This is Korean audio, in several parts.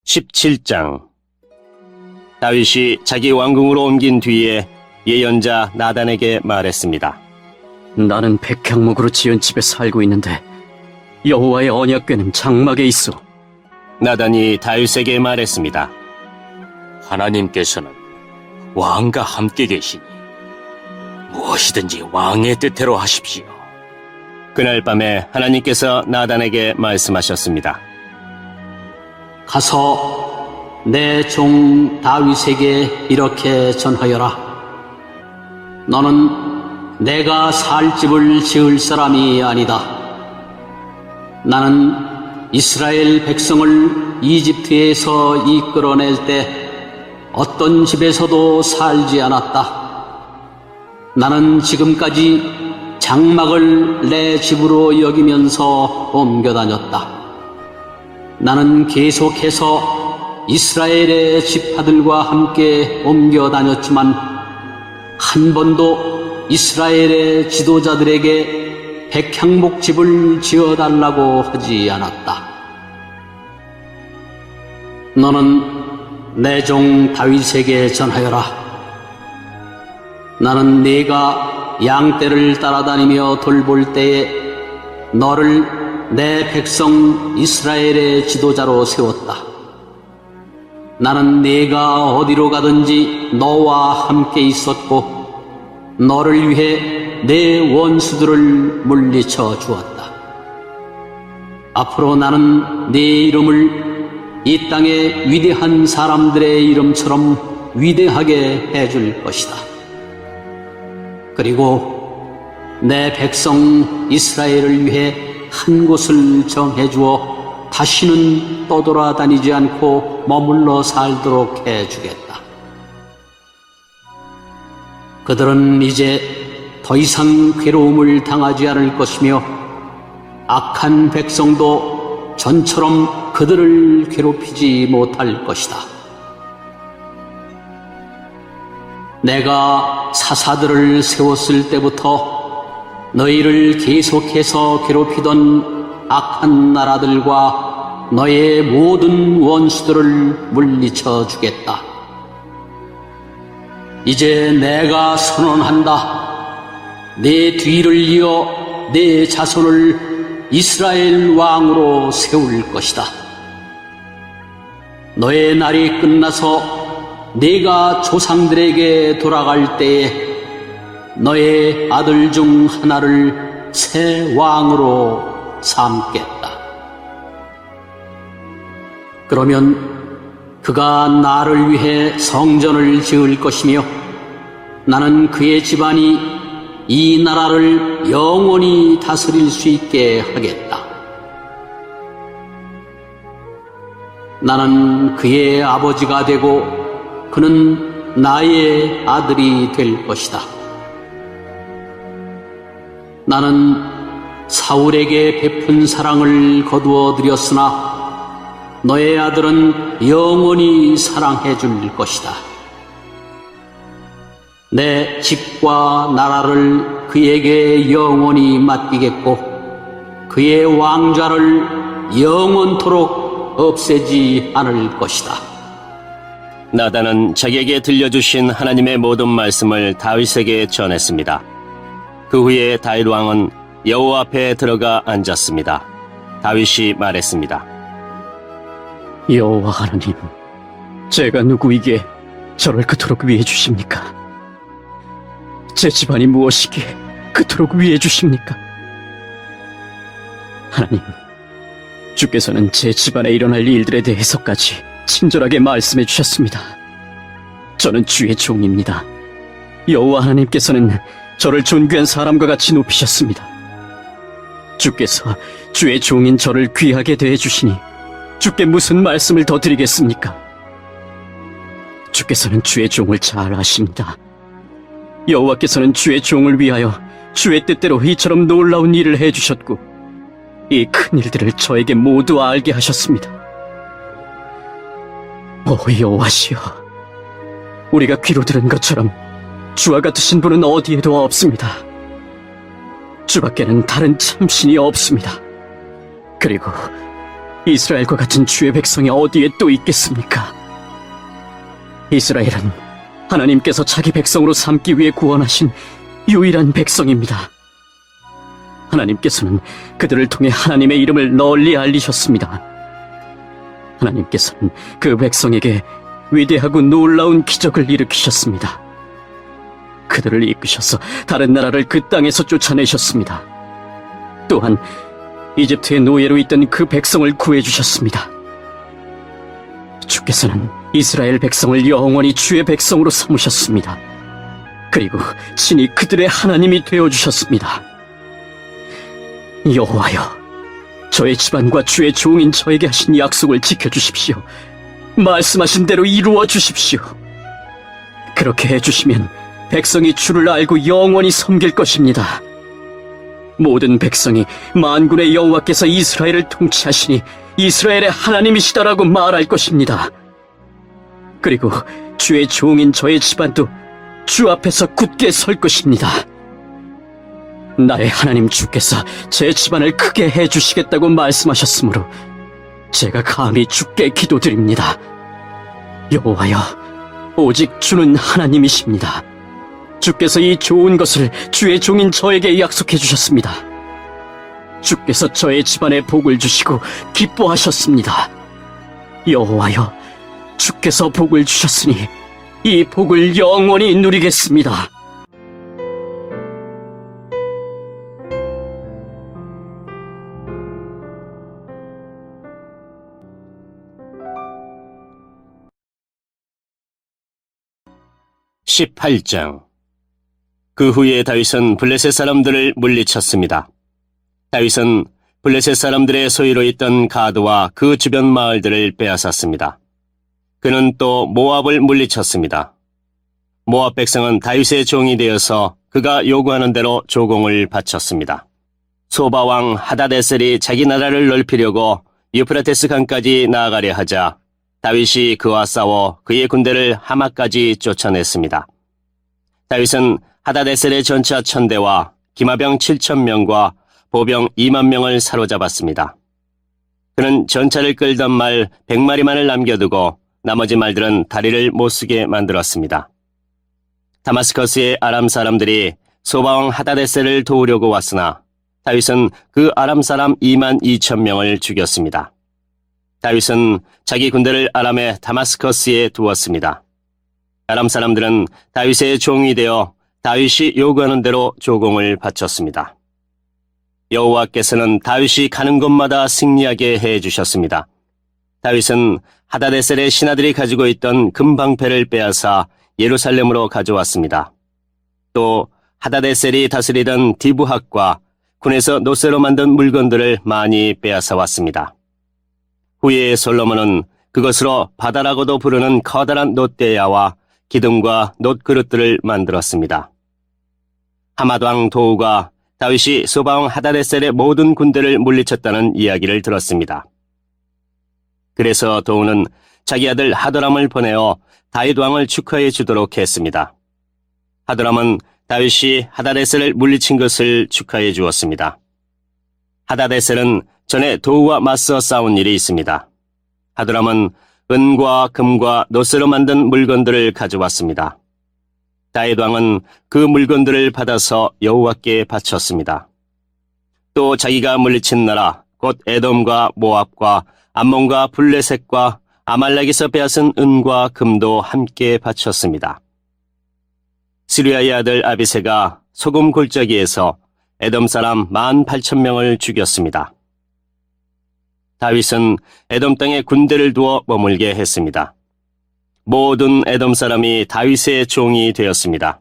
17장. 다윗이 자기 왕궁으로 옮긴 뒤에 예언자 나단에게 말했습니다. 나는 백향목으로 지은 집에 살고 있는데 여호와의 언약궤는 장막에 있어. 나단이 다윗에게 말했습니다. 하나님께서는 왕과 함께 계시니 무엇이든지 왕의 뜻대로 하십시오. 그날 밤에 하나님께서 나단에게 말씀하셨습니다. 가서 내 종 다윗에게 이렇게 전하여라. 너는 내가 살 집을 지을 사람이 아니다. 나는 이스라엘 백성을 이집트에서 이끌어낼 때 어떤 집에서도 살지 않았다. 나는 지금까지 장막을 내 집으로 여기면서 옮겨 다녔다. 나는 계속해서 이스라엘의 지파들과 함께 옮겨 다녔지만 한 번도 이스라엘의 지도자들에게 백향목집을 지어달라고 하지 않았다. 너는 내 종 다윗에게 전하여라. 나는 네가 양떼를 따라다니며 돌볼 때에 너를 내 백성 이스라엘의 지도자로 세웠다. 나는 네가 어디로 가든지 너와 함께 있었고 너를 위해 내 원수들을 물리쳐 주었다. 앞으로 나는 네 이름을 이 땅의 위대한 사람들의 이름처럼 위대하게 해줄 것이다. 그리고 내 백성 이스라엘을 위해 한 곳을 정해주어 다시는 떠돌아다니지 않고 머물러 살도록 해주겠다. 그들은 이제 더 이상 괴로움을 당하지 않을 것이며 악한 백성도 전처럼 그들을 괴롭히지 못할 것이다. 내가 사사들을 세웠을 때부터 너희를 계속해서 괴롭히던 악한 나라들과 너의 모든 원수들을 물리쳐 주겠다. 이제 내가 선언한다. 내 뒤를 이어 내 자손을 이스라엘 왕으로 세울 것이다. 너의 날이 끝나서 네가 조상들에게 돌아갈 때에 너의 아들 중 하나를 새 왕으로 삼겠다. 그러면 그가 나를 위해 성전을 지을 것이며 나는 그의 집안이 이 나라를 영원히 다스릴 수 있게 하겠다. 나는 그의 아버지가 되고 그는 나의 아들이 될 것이다. 나는 사울에게 베푼 사랑을 거두어 드렸으나 너의 아들은 영원히 사랑해 줄 것이다. 내 집과 나라를 그에게 영원히 맡기겠고 그의 왕좌를 영원토록 없애지 않을 것이다. 나단은 자기에게 들려주신 하나님의 모든 말씀을 다윗에게 전했습니다. 그 후에 다윗 왕은 여호와 앞에 들어가 앉았습니다. 다윗이 말했습니다. 여호와 하나님, 제가 누구이기에 저를 그토록 위해 주십니까? 제 집안이 무엇이기에 그토록 위해 주십니까? 하나님, 주께서는 제 집안에 일어날 일들에 대해서까지 친절하게 말씀해 주셨습니다. 저는 주의 종입니다. 여호와 하나님께서는 저를 존귀한 사람과 같이 높이셨습니다. 주께서 주의 종인 저를 귀하게 대해주시니 주께 무슨 말씀을 더 드리겠습니까? 주께서는 주의 종을 잘 아십니다. 여호와께서는 주의 종을 위하여 주의 뜻대로 이처럼 놀라운 일을 해주셨고 이 큰 일들을 저에게 모두 알게 하셨습니다. 오 여호와시여, 우리가 귀로 들은 것처럼 주와 같으신 분은 어디에도 없습니다. 주밖에는 다른 참신이 없습니다. 그리고 이스라엘과 같은 주의 백성이 어디에 또 있겠습니까? 이스라엘은 하나님께서 자기 백성으로 삼기 위해 구원하신 유일한 백성입니다. 하나님께서는 그들을 통해 하나님의 이름을 널리 알리셨습니다. 하나님께서는 그 백성에게 위대하고 놀라운 기적을 일으키셨습니다. 그들을 이끄셔서 다른 나라를 그 땅에서 쫓아내셨습니다. 또한 이집트의 노예로 있던 그 백성을 구해주셨습니다. 주께서는 이스라엘 백성을 영원히 주의 백성으로 삼으셨습니다. 그리고 친히 그들의 하나님이 되어주셨습니다. 여호와여, 저의 집안과 주의 종인 저에게 하신 약속을 지켜주십시오. 말씀하신 대로 이루어 주십시오. 그렇게 해주시면 백성이 주를 알고 영원히 섬길 것입니다. 모든 백성이 만군의 여호와께서 이스라엘을 통치하시니 이스라엘의 하나님이시다라고 말할 것입니다. 그리고 주의 종인 저의 집안도 주 앞에서 굳게 설 것입니다. 나의 하나님 주께서 제 집안을 크게 해주시겠다고 말씀하셨으므로 제가 감히 주께 기도드립니다. 여호와여, 오직 주는 하나님이십니다. 주께서 이 좋은 것을 주의 종인 저에게 약속해 주셨습니다. 주께서 저의 집안에 복을 주시고 기뻐하셨습니다. 여호와여, 주께서 복을 주셨으니 이 복을 영원히 누리겠습니다. (18장) 그 후에 다윗은 블레셋 사람들을 물리쳤습니다. 다윗은 블레셋 사람들의 소유로 있던 가드와 그 주변 마을들을 빼앗았습니다. 그는 또 모압을 물리쳤습니다. 모압 백성은 다윗의 종이 되어서 그가 요구하는 대로 조공을 바쳤습니다. 소바왕 하다데셀이 자기 나라를 넓히려고 유프라테스 강까지 나아가려 하자 다윗이 그와 싸워 그의 군대를 하마까지 쫓아냈습니다. 다윗은 하다데셀의 전차 1000대와 기마병 7000명과 보병 20000명을 사로잡았습니다. 그는 전차를 끌던 말 100마리만을 남겨두고 나머지 말들은 다리를 못쓰게 만들었습니다. 다마스커스의 아람 사람들이 소바왕 하다데셀을 도우려고 왔으나 다윗은 그 아람 사람 22,000명을 죽였습니다. 다윗은 자기 군대를 아람의 다마스커스에 두었습니다. 아람 사람들은 다윗의 종이 되어 다윗이 요구하는 대로 조공을 바쳤습니다. 여호와께서는 다윗이 가는 곳마다 승리하게 해주셨습니다. 다윗은 하다데셀의 신하들이 가지고 있던 금방패를 빼앗아 예루살렘으로 가져왔습니다. 또 하다데셀이 다스리던 디브학과 군에서 노쇠로 만든 물건들을 많이 빼앗아 왔습니다. 후에 솔로몬은 그것으로 바다라고도 부르는 커다란 놋대야와 기둥과 놋그릇들을 만들었습니다. 하맛왕 도우가 다윗이 소바왕 하다데셀의 모든 군대를 물리쳤다는 이야기를 들었습니다. 그래서 도우는 자기 아들 하도람을 보내어 다윗 왕을 축하해 주도록 했습니다. 하도람은 다윗이 하다데셀을 물리친 것을 축하해 주었습니다. 하다데셀은 전에 도우와 맞서 싸운 일이 있습니다. 하도람은 은과 금과 노쇠로 만든 물건들을 가져왔습니다. 다윗 왕은 그 물건들을 받아서 여호와께 바쳤습니다. 또 자기가 물리친 나라 곧 에돔과 모압과 암몬과 블레셋과 아말렉에서 빼앗은 은과 금도 함께 바쳤습니다. 스루야의 아들 아비새가 소금 골짜기에서 에돔 사람 18,000명을 죽였습니다. 다윗은 에돔 땅에 군대를 두어 머물게 했습니다. 모든 에돔 사람이 다윗의 종이 되었습니다.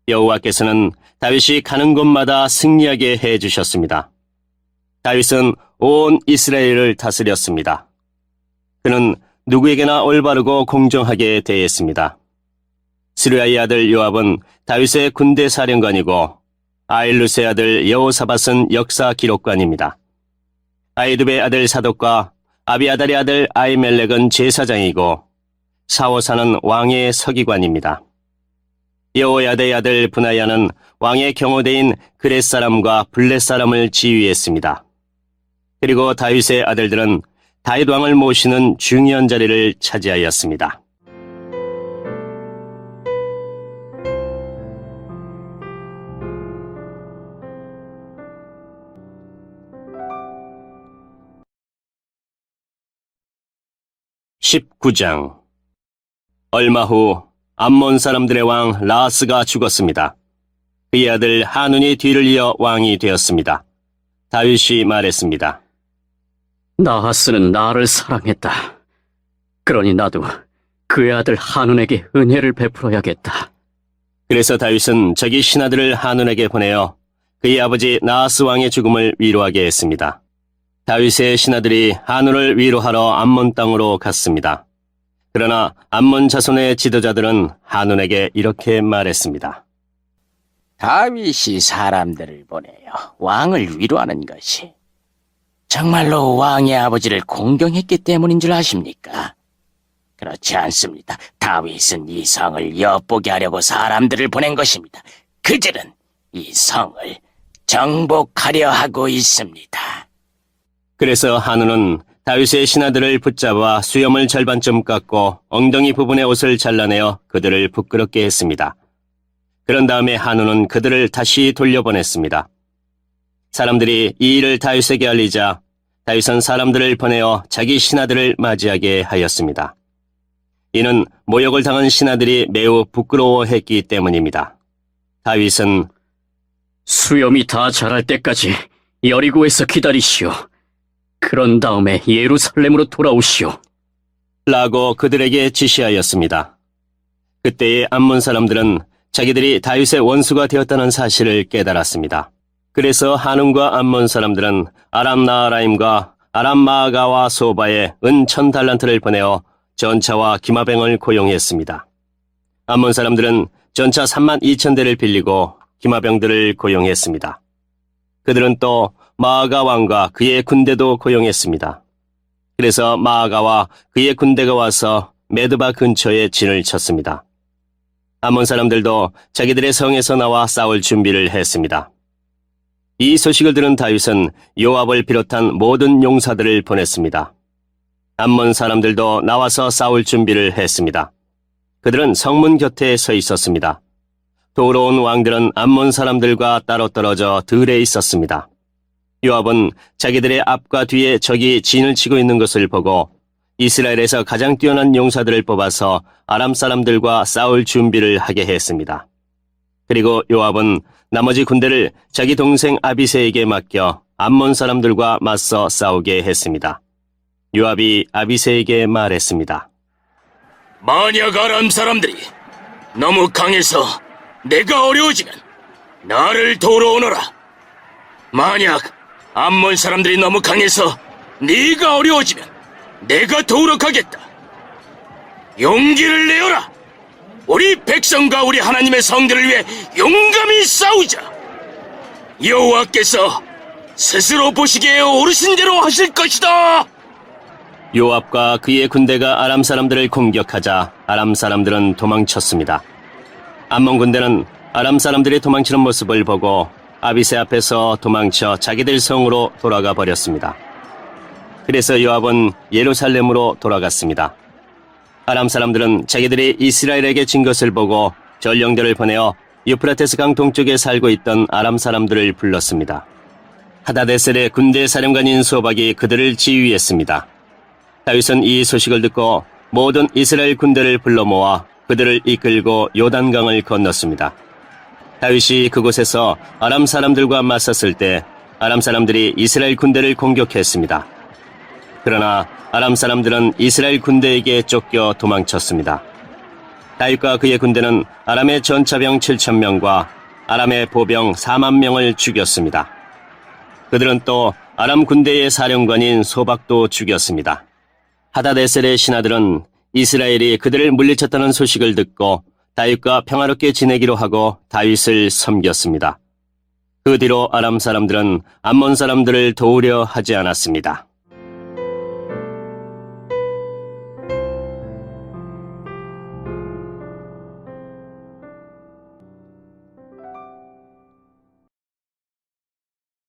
여호와께서는 다윗이 가는 곳마다 승리하게 해주셨습니다. 다윗은 온 이스라엘을 다스렸습니다. 그는 누구에게나 올바르고 공정하게 대했습니다. 스루야의 아들 요압은 다윗의 군대 사령관이고 아일루스의 아들 여호사밧은 역사 기록관입니다. 아이두베의 아들 사독과 아비아달의 아들 아이멜렉은 제사장이고 사호사는 왕의 서기관입니다. 여호야다의 아들 브나야는 왕의 경호대인 그렛 사람과 블렛 사람을 지휘했습니다. 그리고 다윗의 아들들은 다윗 왕을 모시는 중요한 자리를 차지하였습니다. (19장) 얼마 후 암몬 사람들의 왕 라하스가 죽었습니다. 그의 아들 하눈이 뒤를 이어 왕이 되었습니다. 다윗이 말했습니다. 나하스는 나를 사랑했다. 그러니 나도 그의 아들 한운에게 은혜를 베풀어야겠다. 그래서 다윗은 자기 신하들을 하눈에게 보내어 그의 아버지 나하스 왕의 죽음을 위로하게 했습니다. 다윗의 신하들이 하눈을 위로하러 암몬 땅으로 갔습니다. 그러나 암몬 자손의 지도자들은 하눈에게 이렇게 말했습니다. 다윗이 사람들을 보내요. 왕을 위로하는 것이 정말로 왕의 아버지를 공경했기 때문인 줄 아십니까? 그렇지 않습니다. 다윗은 이 성을 엿보게 하려고 사람들을 보낸 것입니다. 그들은 이 성을 정복하려 하고 있습니다. 그래서 하눈은 다윗의 신하들을 붙잡아 수염을 절반쯤 깎고 엉덩이 부분의 옷을 잘라내어 그들을 부끄럽게 했습니다. 그런 다음에 하눈은 그들을 다시 돌려보냈습니다. 사람들이 이 일을 다윗에게 알리자 다윗은 사람들을 보내어 자기 신하들을 맞이하게 하였습니다. 이는 모욕을 당한 신하들이 매우 부끄러워했기 때문입니다. 다윗은 수염이 다 자랄 때까지 여리고에서 기다리시오. 그런 다음에 예루살렘으로 돌아오시오. 라고 그들에게 지시하였습니다. 그때의 암몬 사람들은 자기들이 다윗의 원수가 되었다는 사실을 깨달았습니다. 그래서 하눈과 암몬 사람들은 아람 나하라임과 아람 마아가와 소바에 은 1000달란트를 보내어 전차와 기마병을 고용했습니다. 암몬 사람들은 전차 32,000대를 빌리고 기마병들을 고용했습니다. 그들은 또 마아가 왕과 그의 군대도 고용했습니다. 그래서 마아가와 그의 군대가 와서 메드바 근처에 진을 쳤습니다. 암몬 사람들도 자기들의 성에서 나와 싸울 준비를 했습니다. 이 소식을 들은 다윗은 요압을 비롯한 모든 용사들을 보냈습니다. 암몬 사람들도 나와서 싸울 준비를 했습니다. 그들은 성문 곁에 서 있었습니다. 도로 온 왕들은 암몬 사람들과 따로 떨어져 들에 있었습니다. 요압은 자기들의 앞과 뒤에 적이 진을 치고 있는 것을 보고 이스라엘에서 가장 뛰어난 용사들을 뽑아서 아람 사람들과 싸울 준비를 하게 했습니다. 그리고 요압은 나머지 군대를 자기 동생 아비새에게 맡겨 암몬 사람들과 맞서 싸우게 했습니다. 요압이 아비새에게 말했습니다. 만약 아람 사람들이 너무 강해서 내가 어려워지면 나를 도우러 오너라. 만약 암몬 사람들이 너무 강해서 네가 어려워지면 내가 도우러 가겠다. 용기를 내어라. 우리 백성과 우리 하나님의 성들을 위해 용감히 싸우자. 여호와께서 스스로 보시기에 옳으신 대로 하실 것이다. 요압과 그의 군대가 아람 사람들을 공격하자 아람 사람들은 도망쳤습니다. 암몬 군대는 아람 사람들이 도망치는 모습을 보고 아비새 앞에서 도망쳐 자기들 성으로 돌아가 버렸습니다. 그래서 요압은 예루살렘으로 돌아갔습니다. 아람 사람들은 자기들이 이스라엘에게 진 것을 보고 전령들을 보내어 유프라테스 강 동쪽에 살고 있던 아람 사람들을 불렀습니다. 하다데셀의 군대 사령관인 소박이 그들을 지휘했습니다. 다윗은 이 소식을 듣고 모든 이스라엘 군대를 불러 모아 그들을 이끌고 요단강을 건넜습니다. 다윗이 그곳에서 아람 사람들과 맞섰을 때 아람 사람들이 이스라엘 군대를 공격했습니다. 그러나 아람 사람들은 이스라엘 군대에게 쫓겨 도망쳤습니다. 다윗과 그의 군대는 아람의 전차병 7,000명과 아람의 보병 4만 명을 죽였습니다. 그들은 또 아람 군대의 사령관인 소박도 죽였습니다. 하다데셀의 신하들은 이스라엘이 그들을 물리쳤다는 소식을 듣고 다윗과 평화롭게 지내기로 하고 다윗을 섬겼습니다. 그 뒤로 아람 사람들은 암몬 사람들을 도우려 하지 않았습니다.